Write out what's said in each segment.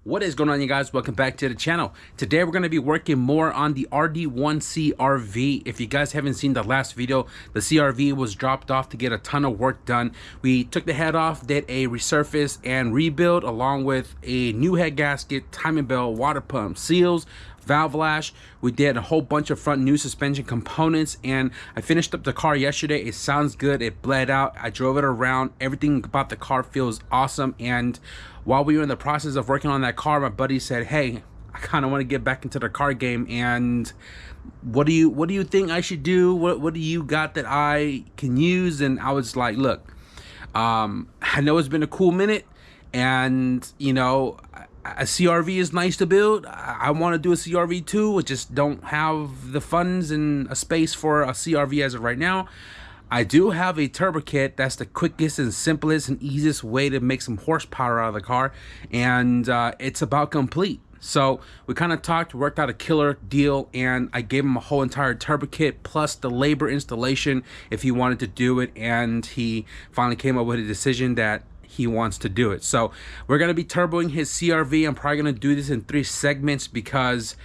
What is going on, you guys? Welcome back to the channel. Today we're going to be working more on the RD1 CRV. If you guys haven't seen the last video, the CRV was dropped off to get a ton of work done. We took the head off, did a resurface and rebuild along with a new head gasket, timing belt, water pump, seals, valve lash. We did a whole bunch of front new suspension components, and I finished up the car yesterday. It sounds good. It bled out. I drove it around. Everything about the car feels awesome. And while we were in the process of working on that car, my buddy said, hey, I kind of want to get back into the car game, and what do you think I should do? What do you got that I can use? And I was like, look, I know it's been a cool minute, and you know, a CRV is nice to build. I want to do a CRV too. I just don't have the funds and a space for a CRV as of right now. I do have a turbo kit. That's the quickest and simplest and easiest way to make some horsepower out of the car, and it's about complete. So we kind of talked, worked out a killer deal, and I gave him a whole entire turbo kit plus the labor installation if he wanted to do it, and he finally came up with a decision that he wants to do it. So we're going to be turboing his CRV. I'm probably going to do this in 3 segments because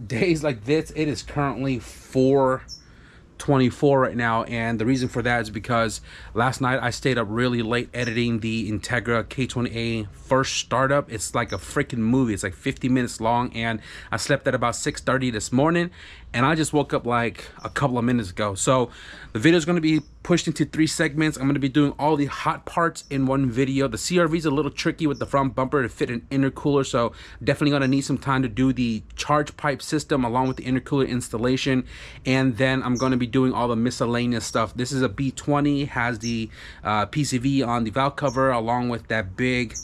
days like this, it is currently 4:24 right now, and the reason for that is because last night I stayed up really late editing the Integra K20A first startup. It's like a freaking movie. It's like 50 minutes long, and I slept at about 6:30 this morning, and I just woke up like a couple of minutes ago. So the video is going to be pushed into 3 segments. I'm going to be doing all the hot parts in one video. The CRV is a little tricky with the front bumper to fit an intercooler, so definitely going to need some time to do the charge pipe system along with the intercooler installation, and then I'm going to be doing all the miscellaneous stuff. This is a B20, has the PCV on the valve cover along with that big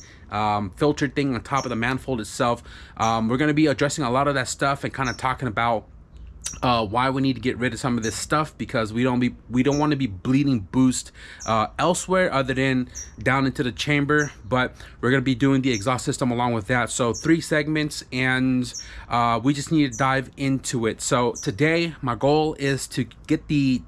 filter thing on top of the manifold itself. We're going to be addressing a lot of that stuff and kind of talking about why we need to get rid of some of this stuff, because we don't want to be bleeding boost elsewhere other than down into the chamber. But we're going to be doing the exhaust system along with that. So 3 segments, and we just need to dive into it. So today my goal is to get the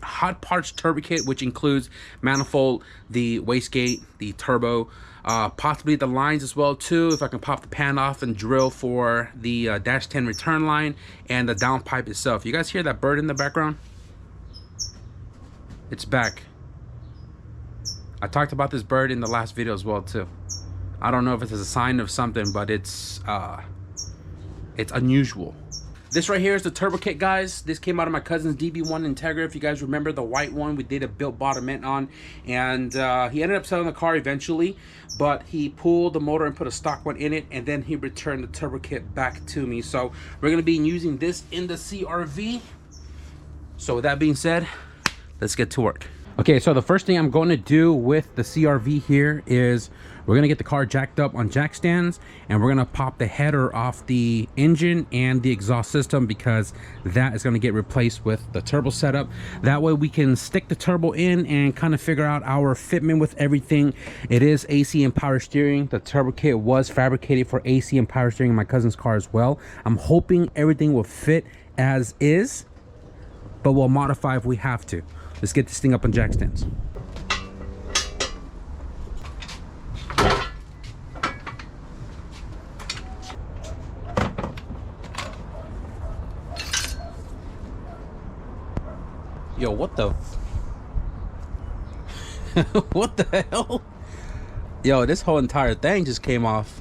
hot parts turbo kit, which includes manifold, the wastegate, the turbo, possibly the lines as well too, if I can pop the pan off and drill for the dash 10 return line, and the downpipe itself. You guys hear that bird in the background? It's back. I talked about this bird in the last video as well too. I don't know if it's a sign of something, but it's unusual. This right here is the turbo kit, guys. This came out of my cousin's DB1 Integra. If you guys remember the white one, we did a built bottom end on, and he ended up selling the car eventually, but he pulled the motor and put a stock one in it, and then he returned the turbo kit back to me. So we're going to be using this in the CRV. So with that being said, let's get to work. Okay, so the first thing I'm going to do with the CRV here is we're going to get the car jacked up on jack stands, and we're going to pop the header off the engine and the exhaust system, because that is going to get replaced with the turbo setup. That way we can stick the turbo in and kind of figure out our fitment with everything. It is AC and power steering. The turbo kit was fabricated for AC and power steering in my cousin's car as well. I'm hoping everything will fit as is, but we'll modify if we have to. Let's get this thing up on jack stands. Yo, what the what the hell? Yo, this whole entire thing just came off.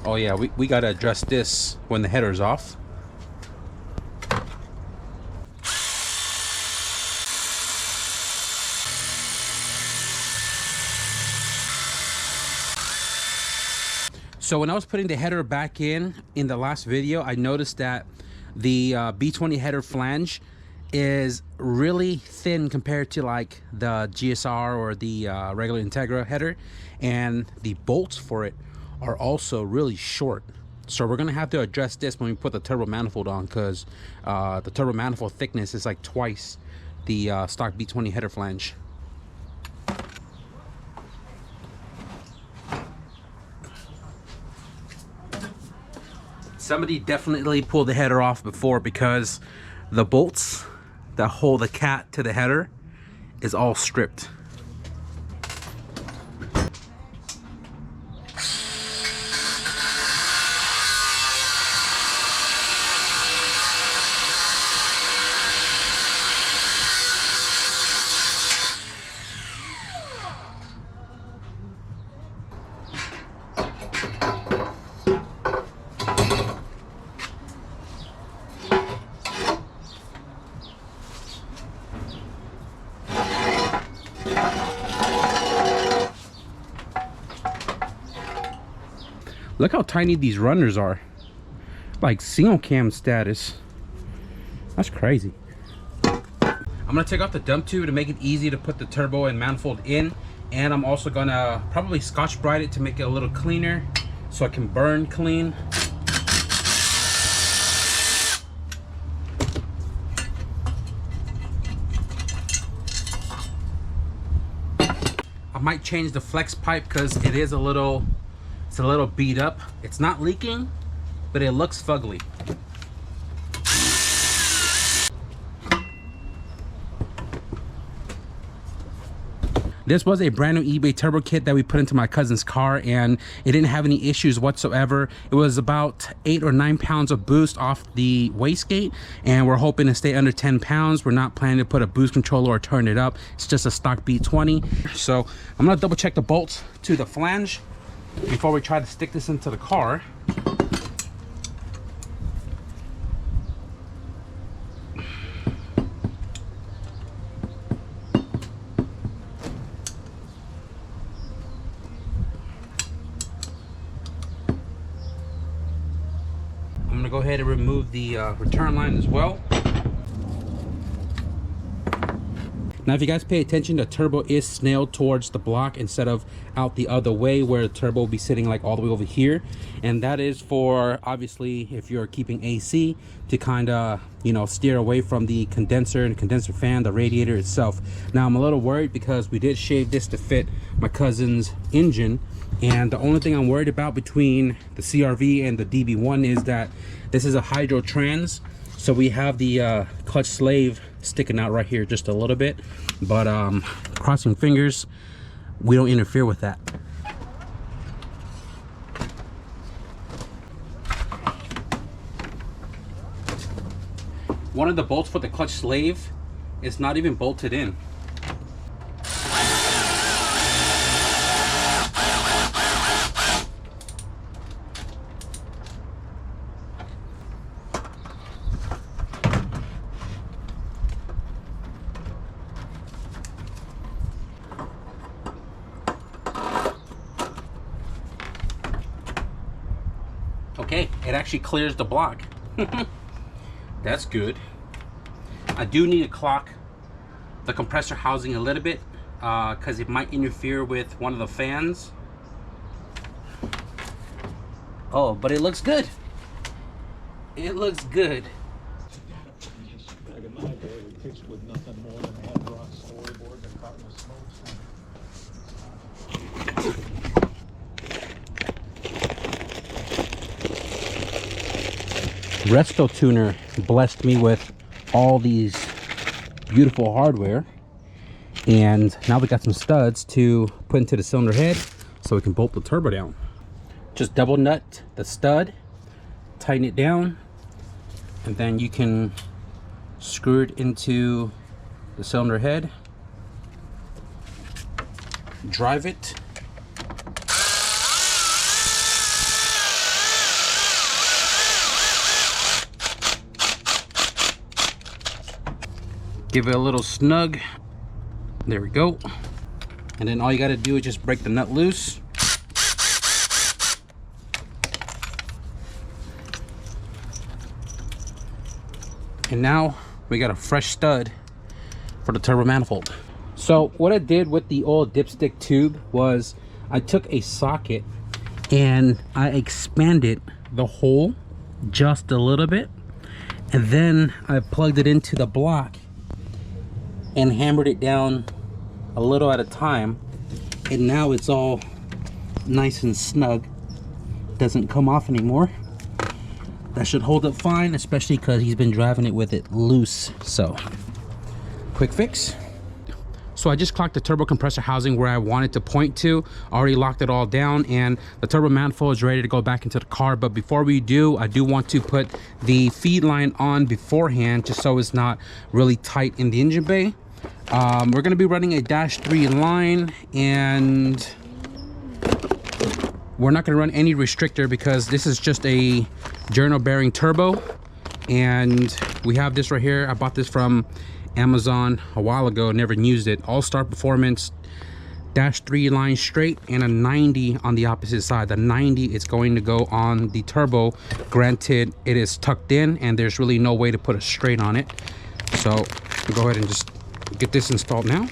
Oh yeah, we gotta address this when the header's off. So when I was putting the header back in the last video, I noticed that the B20 header flange is really thin compared to like the GSR or the regular Integra header, and the bolts for it are also really short. So we're gonna have to address this when we put the turbo manifold on, because the turbo manifold thickness is like twice the stock B20 header flange. Somebody definitely pulled the header off before, because the bolts that hold the cat to the header is all stripped. Look how tiny these runners are. Like single cam status. That's crazy. I'm gonna take off the dump tube to make it easy to put the turbo and manifold in. And I'm also gonna probably Scotch-Brite it to make it a little cleaner so I can burn clean. I might change the flex pipe because it is a little beat up. It's not leaking, but it looks fugly. This was a brand new eBay turbo kit that we put into my cousin's car, and it didn't have any issues whatsoever. It was about 8 or 9 pounds of boost off the wastegate, and we're hoping to stay under 10 pounds. We're not planning to put a boost controller or turn it up. It's just a stock B20. So I'm gonna double check the bolts to the flange before we try to stick this into the car. I'm gonna go ahead and remove the return line as well. Now, if you guys pay attention, the turbo is snailed towards the block instead of out the other way, where the turbo will be sitting like all the way over here. And that is for, obviously, if you're keeping AC, to kind of, you know, steer away from the condenser and condenser fan, the radiator itself. Now, I'm a little worried because we did shave this to fit my cousin's engine. And the only thing I'm worried about between the CRV and the DB1 is that this is a hydro trans. So we have the clutch slave sticking out right here just a little bit, but crossing fingers we don't interfere with that. One of the bolts for the clutch slave is not even bolted in. Okay, it actually clears the block. That's good. I do need to clock the compressor housing a little bit because it might interfere with one of the fans. Oh, but it looks good. It looks good. Back in my day, we pitched with nothing more than a hand-drawn storyboard and caught in the smoke. Resto Tuner blessed me with all these beautiful hardware, and now we got some studs to put into the cylinder head so we can bolt the turbo down. Just double nut the stud, tighten it down, and then you can screw it into the cylinder head, drive it, give it a little snug. There we go. And then all you got to do is just break the nut loose. And now we got a fresh stud for the turbo manifold. So what I did with the old dipstick tube was I took a socket and I expanded the hole just a little bit, and then I plugged it into the block and hammered it down a little at a time, and now it's all nice and snug. Doesn't come off anymore. That should hold up fine, especially because he's been driving it with it loose. So quick fix. So I just clocked the turbo compressor housing where I wanted to point to. Already locked it all down, and the turbo manifold is ready to go back into the car. But before we do, I do want to put the feed line on beforehand, just so it's not really tight in the engine bay. We're going to be running a -3 line, and we're not going to run any restrictor because this is just a journal bearing turbo. And we have this right here. I bought this from Amazon a while ago, never used it. All-Star Performance -3 line straight and a 90 on the opposite side. The 90 is going to go on the turbo. Granted, it is tucked in and there's really no way to put a straight on it. So I'll go ahead and just get this installed now.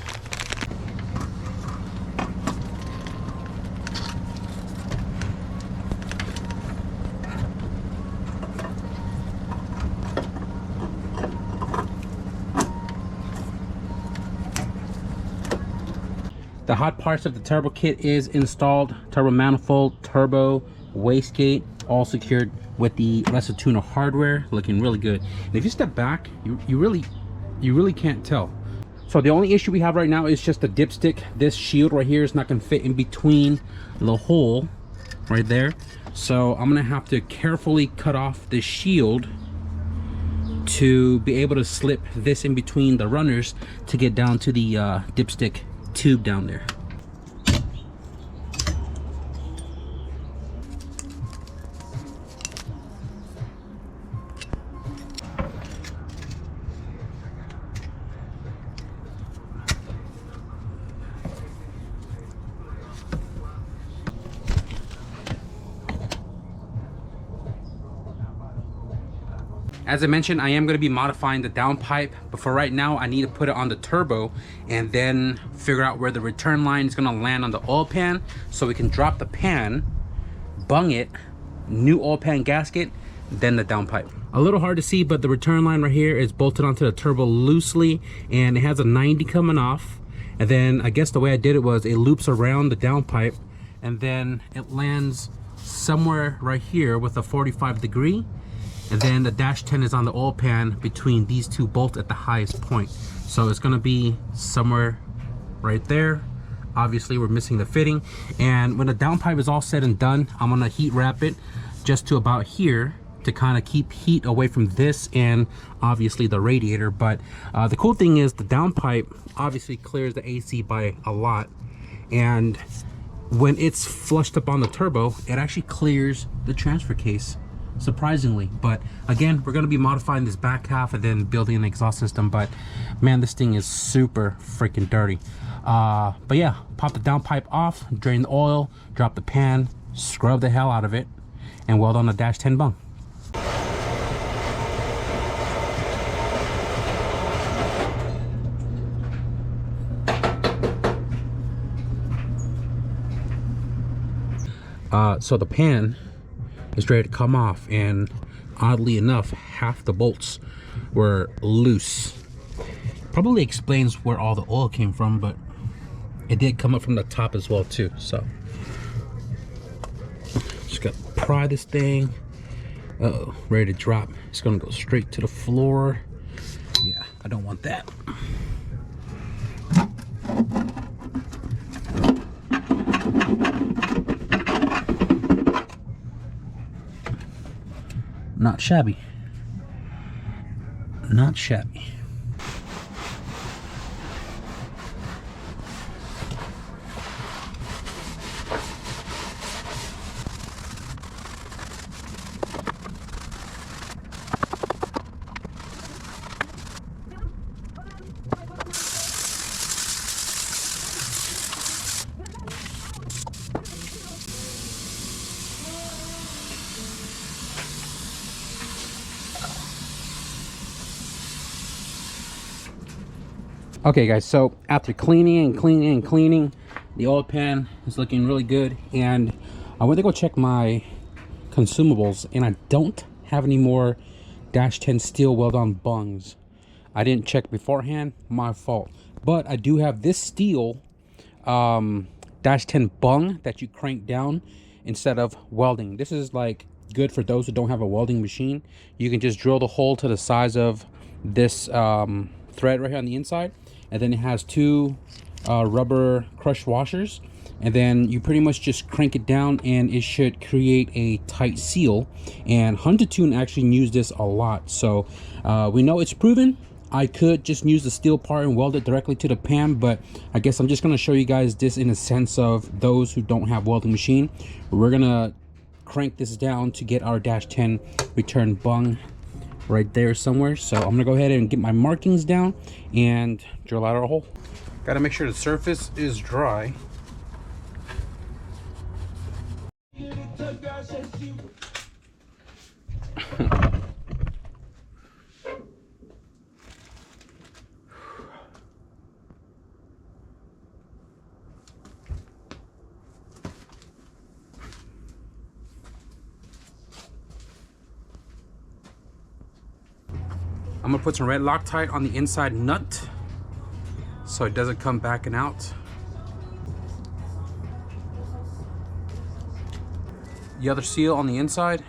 The hot parts of the turbo kit is installed. Turbo manifold, turbo, wastegate, all secured with the lesser tuner hardware, looking really good. And if you step back, you really can't tell. So the only issue we have right now is just the dipstick. This shield right here is not gonna fit in between the hole right there. So I'm gonna have to carefully cut off this shield to be able to slip this in between the runners to get down to the dipstick tube down there. As I mentioned, I am going to be modifying the downpipe, but for right now I need to put it on the turbo and then figure out where the return line is going to land on the oil pan so we can drop the pan, bung it, new oil pan gasket, then the downpipe. A little hard to see, but the return line right here is bolted onto the turbo loosely and it has a 90 coming off. And then I guess the way I did it was it loops around the downpipe and then it lands somewhere right here with a 45 degree. And then the -10 is on the oil pan between these two bolts at the highest point. So it's gonna be somewhere right there. Obviously we're missing the fitting. And when the downpipe is all said and done, I'm gonna heat wrap it just to about here to kind of keep heat away from this and obviously the radiator. But the cool thing is the downpipe obviously clears the AC by a lot. And when it's flushed up on the turbo, it actually clears the transfer case, surprisingly. But again, we're going to be modifying this back half and then building an exhaust system. But man, this thing is super freaking dirty. But yeah, pop the downpipe off, drain the oil, drop the pan, scrub the hell out of it, and weld on the -10 bung. So the pan is ready to come off, and oddly enough, half the bolts were loose. Probably explains where all the oil came from, but it did come up from the top as well too. So just gotta pry this thing. Uh-oh, ready to drop. It's gonna go straight to the floor. Yeah, I don't want that. Not shabby. Not shabby. Okay guys, so after cleaning and cleaning and cleaning, the oil pan is looking really good, and I went to go check my consumables and I don't have any more -10 steel weld-on bungs. I didn't check beforehand, my fault. But I do have this steel -10 bung that you crank down instead of welding. This is like good for those who don't have a welding machine. You can just drill the hole to the size of this thread right here on the inside, and then it has two rubber crush washers, and then you pretty much just crank it down and it should create a tight seal. And Hunter Tune actually used this a lot, so we know it's proven. I could just use the steel part and weld it directly to the pan, but I guess I'm just going to show you guys this in a sense of those who don't have welding machine. We're gonna crank this down to get our -10 return bung right there somewhere. So I'm gonna go ahead and get my markings down and drill out our hole. Got to make sure the surface is dry I'm gonna put some red Loctite on the inside nut so it doesn't come backing out. The other seal on the inside.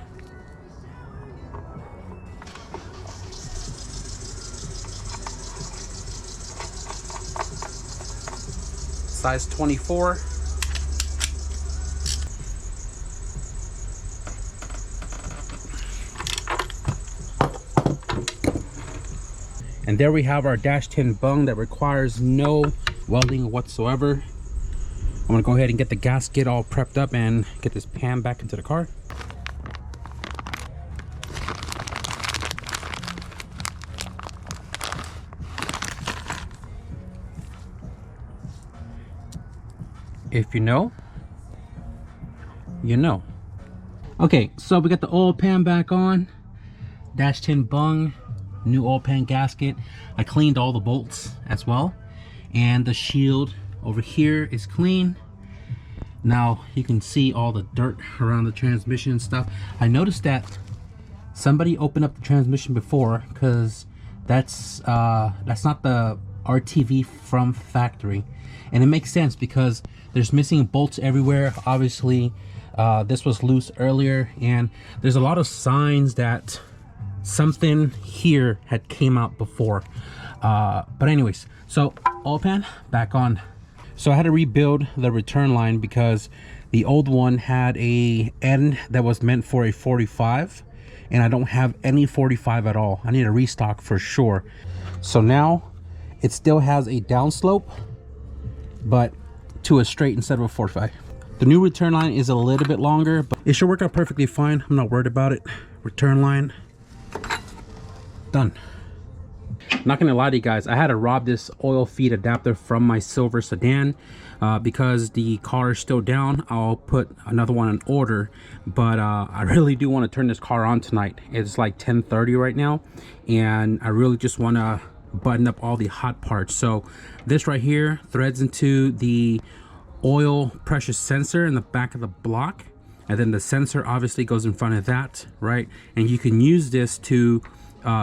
Size 24. And there we have our dash 10 bung that requires no welding whatsoever. I'm gonna go ahead and get the gasket all prepped up and get this pan back into the car. If you know, you know. Okay, so we got the oil pan back on, dash 10 bung, new oil pan gasket. I cleaned all the bolts as well, and the shield over here is clean. Now you can see all the dirt around the transmission and stuff. I noticed that somebody opened up the transmission before, because that's not the RTV from factory, and it makes sense because there's missing bolts everywhere. Obviously this was loose earlier, and there's a lot of signs that something here had came out before. But anyways, so oil pan back on. So I had to rebuild the return line because the old one had a end that was meant for a 45, and I don't have any 45 at all. I need a restock for sure. So now it still has a downslope, but to a straight instead of a 45. The new return line is a little bit longer, but it should work out perfectly fine. I'm not worried about it. Return line done. Not gonna lie to you guys, I had to rob this oil feed adapter from my silver sedan because the car is still down. I'll put another one in order, but I really do want to turn this car on tonight. It's like 10:30 right now, and I really just want to button up all the hot parts. So this right here threads into the oil pressure sensor in the back of the block, and then the sensor obviously goes in front of that, right? And you can use this to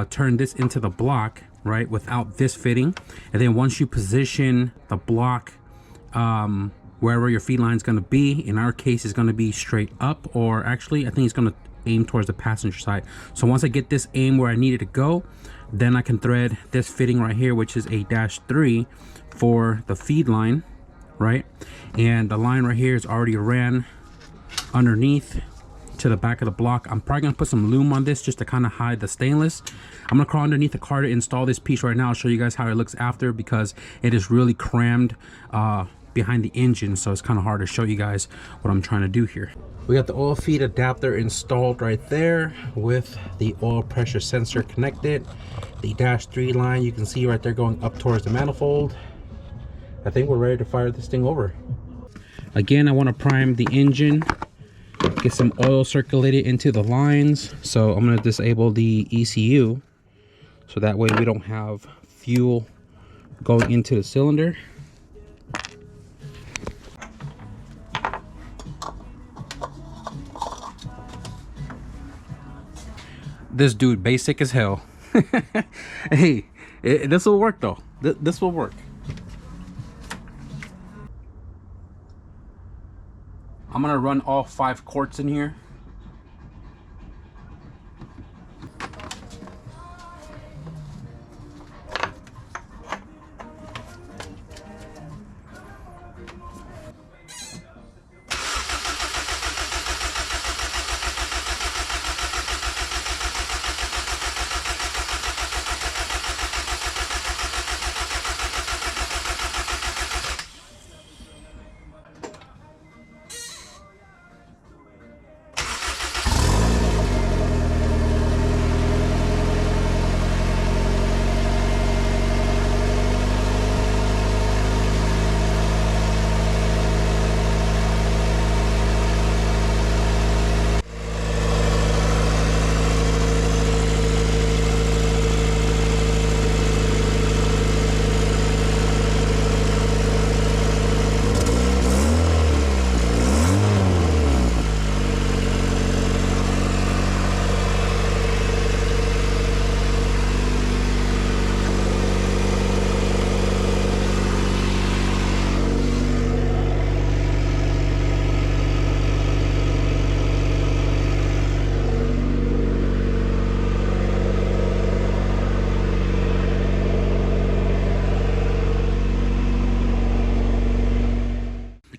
turn this into the block, right, without this fitting. And then once you position the block wherever your feed line is going to be, in our case it's going to be straight up, or actually I think it's going to aim towards the passenger side. So once I get this aim where I need it to go, then I can thread this fitting right here, which is a -3 for the feed line, right? And the line right here is already ran underneath to the back of the block. I'm probably gonna put some loom on this just to kind of hide the stainless. I'm gonna crawl underneath the car to install this piece right now. I'll show you guys how it looks after, because it is really crammed behind the engine, so it's kind of hard to show you guys what I'm trying to do here. We got the oil feed adapter installed right there with the oil pressure sensor connected. The -3 line you can see right there going up towards the manifold. I think we're ready to fire this thing over. Again, I want to prime the engine, get some oil circulated into the lines. So I'm going to disable the ECU so that way we don't have fuel going into the cylinder. This dude basic as hell. Hey, this will work though. This will work. I'm gonna run all 5 quarts in here.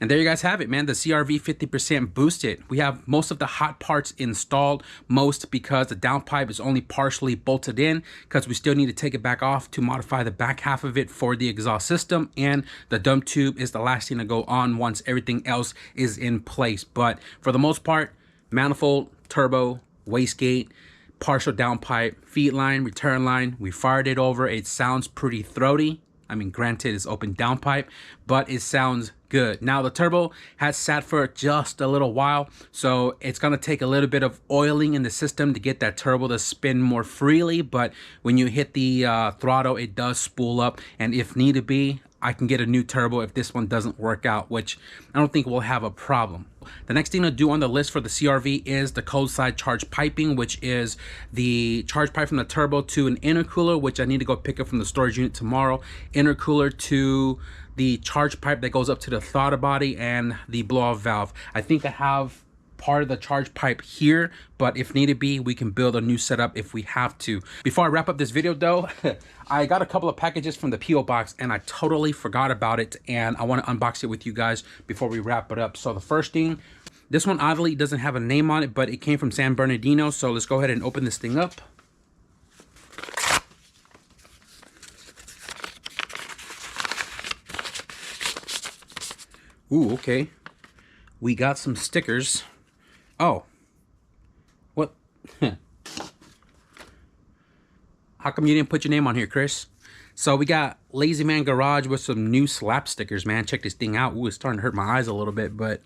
And there you guys have it, man. The CRV 50% boosted. We have most of the hot parts installed, most because the downpipe is only partially bolted in, because we still need to take it back off to modify the back half of it for the exhaust system, and the dump tube is the last thing to go on once everything else is in place. But for the most part, manifold, turbo, wastegate, partial downpipe, feed line, return line, we fired it over. It sounds pretty throaty. I mean, granted, it's open downpipe, but it sounds good. Now, the turbo has sat for just a little while, so it's gonna take a little bit of oiling in the system to get that turbo to spin more freely, but when you hit the throttle, it does spool up, and if need to be, I can get a new turbo if this one doesn't work out, which I don't think we'll have a problem. The next thing to do on the list for the CRV is the cold side charge piping, which is the charge pipe from the turbo to an intercooler, which I need to go pick up from the storage unit tomorrow. Intercooler to the charge pipe that goes up to the throttle body and the blow-off valve. I think I have part of the charge pipe here, but if needed be, we can build a new setup if we have to. Before I wrap up this video though, I got a couple of packages from the PO box and I totally forgot about it, and I want to unbox it with you guys before we wrap it up. So the first thing, this one oddly doesn't have a name on it, but it came from San Bernardino, so let's go ahead and open this thing up. Ooh, okay. We got some stickers. Oh, what? How come you didn't put your name on here, Chris? So we got Lazy Man Garage with some new slap stickers, man. Check this thing out. Ooh, it's starting to hurt my eyes a little bit, but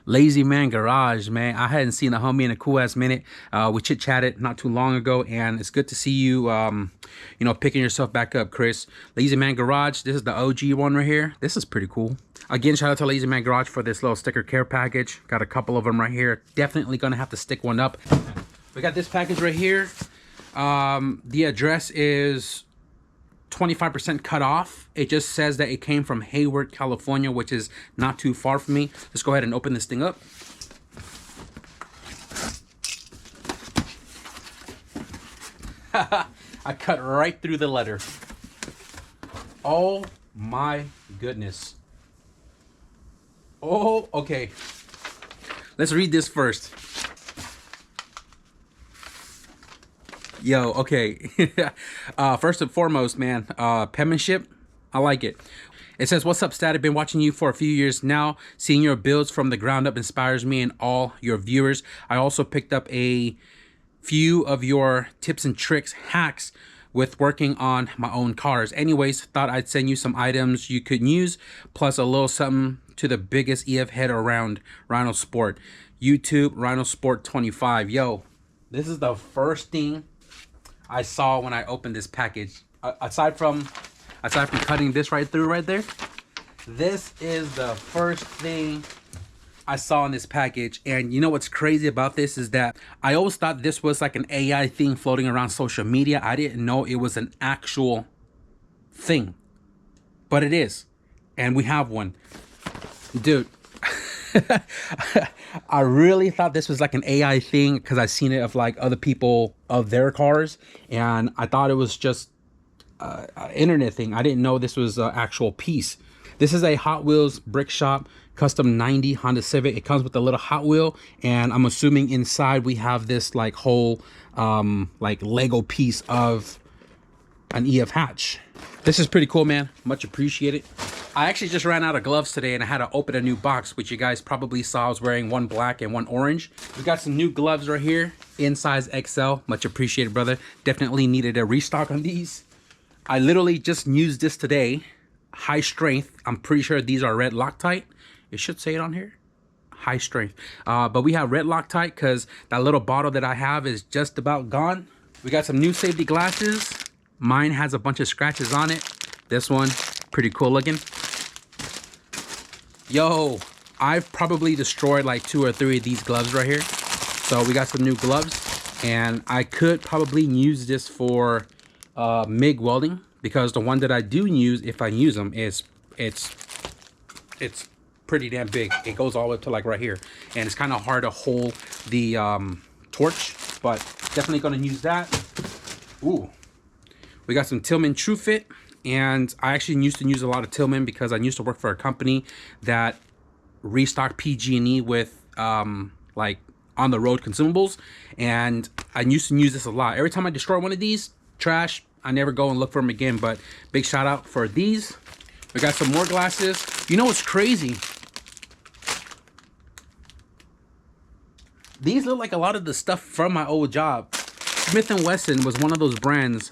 Lazy Man Garage, man. I hadn't seen a homie in a cool ass minute. We chit-chatted not too long ago, and it's good to see you, you know, picking yourself back up, Chris. Lazy Man Garage, this is the OG one right here. This is pretty cool. Again, shout out to Lazy Man Garage for this little sticker care package. Got a couple of them right here. Definitely gonna have to stick one up. We got this package right here. The address is 25% cut off. It just says that it came from Hayward, California, which is not too far from me. Let's go ahead and open this thing up. I cut right through the letter. Oh my goodness. Oh, okay. Let's read this first. Yo, okay. First and foremost, man, penmanship, I like it. It says, "What's up, Stat? I've been watching you for a few years now. Seeing your builds from the ground up inspires me and all your viewers. I also picked up a few of your tips and tricks, hacks with working on my own cars. Anyways, thought I'd send you some items you could use, plus a little something to the biggest EF head around, Rhino Sport. YouTube, Rhino Sport 25. Yo, this is the first thing I saw when I opened this package. Aside from cutting this right through right there, this is the first thing I saw in this package. And you know what's crazy about this is that I always thought this was like an AI thing floating around social media. I didn't know it was an actual thing, but it is, and we have one. Dude, I really thought this was like an AI thing because I've seen it of like other people of their cars, and I thought it was just an internet thing. I didn't know this was an actual piece. This is a Hot Wheels Brick Shop Custom 90 Honda Civic. It comes with a little Hot Wheel, and I'm assuming inside we have this like whole like Lego piece of an EF hatch. This is pretty cool, man. Much appreciated. I actually just ran out of gloves today and I had to open a new box, which you guys probably saw. I was wearing one black and one orange. We got some new gloves right here in size XL. Much appreciated, brother. Definitely needed a restock on these. I literally just used this today. High strength. I'm pretty sure these are red Loctite. It should say it on here. High strength. But we have red Loctite because that little bottle that I have is just about gone. We got some new safety glasses. Mine has a bunch of scratches on it. This one, pretty cool looking. Yo, I've probably destroyed like 2 or 3 of these gloves right here. So we got some new gloves, and I could probably use this for MIG welding, because the one that I do use, if I use them, is it's pretty damn big. It goes all the way to like right here, and it's kind of hard to hold the torch, but definitely gonna use that. Ooh, we got some Tillman True Fit. And I actually used to use a lot of Tillman because I used to work for a company that restock PG&E with like on the road consumables, and I used to use this a lot. Every time I destroy one of these, trash, I never go and look for them again. But big shout out for these. We got some more glasses. You know what's crazy? These look like a lot of the stuff from my old job. Smith & Wesson was one of those brands.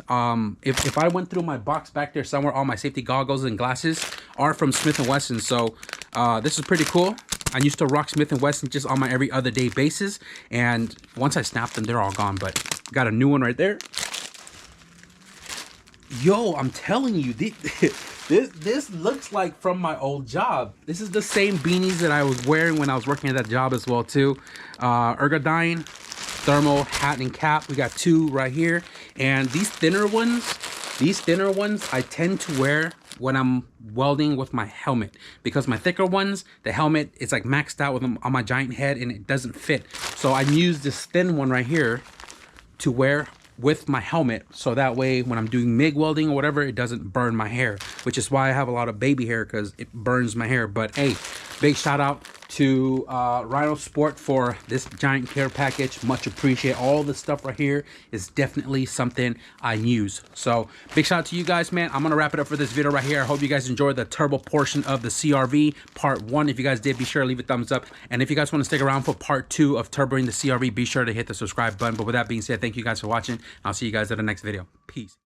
If I went through my box back there somewhere, all my safety goggles and glasses are from Smith & Wesson. So this is pretty cool. I used to rock Smith & Wesson just on my every other day basis. And once I snapped them, they're all gone. But got a new one right there. Yo, I'm telling you, this looks like from my old job. This is the same beanies that I was wearing when I was working at that job as well too. Ergodyne thermal hat and cap. We got two right here. And these thinner ones I tend to wear when I'm welding with my helmet, because my thicker ones, the helmet is like maxed out with them on my giant head and it doesn't fit. So I use this thin one right here to wear with my helmet, so that way when I'm doing MIG welding or whatever, it doesn't burn my hair, which is why I have a lot of baby hair, because it burns my hair. But hey, big shout out to Rhino Sport for this giant care package. Much appreciate. All the stuff right here is definitely something I use. So big shout out to you guys, man. I'm gonna wrap it up for this video right here. I hope you guys enjoyed the turbo portion of the CRV part 1. If you guys did, be sure to leave a thumbs up, and if you guys want to stick around for part 2 of turboing the CRV, be sure to hit the subscribe button. But with that being said, thank you guys for watching. I'll see you guys at the next video. Peace.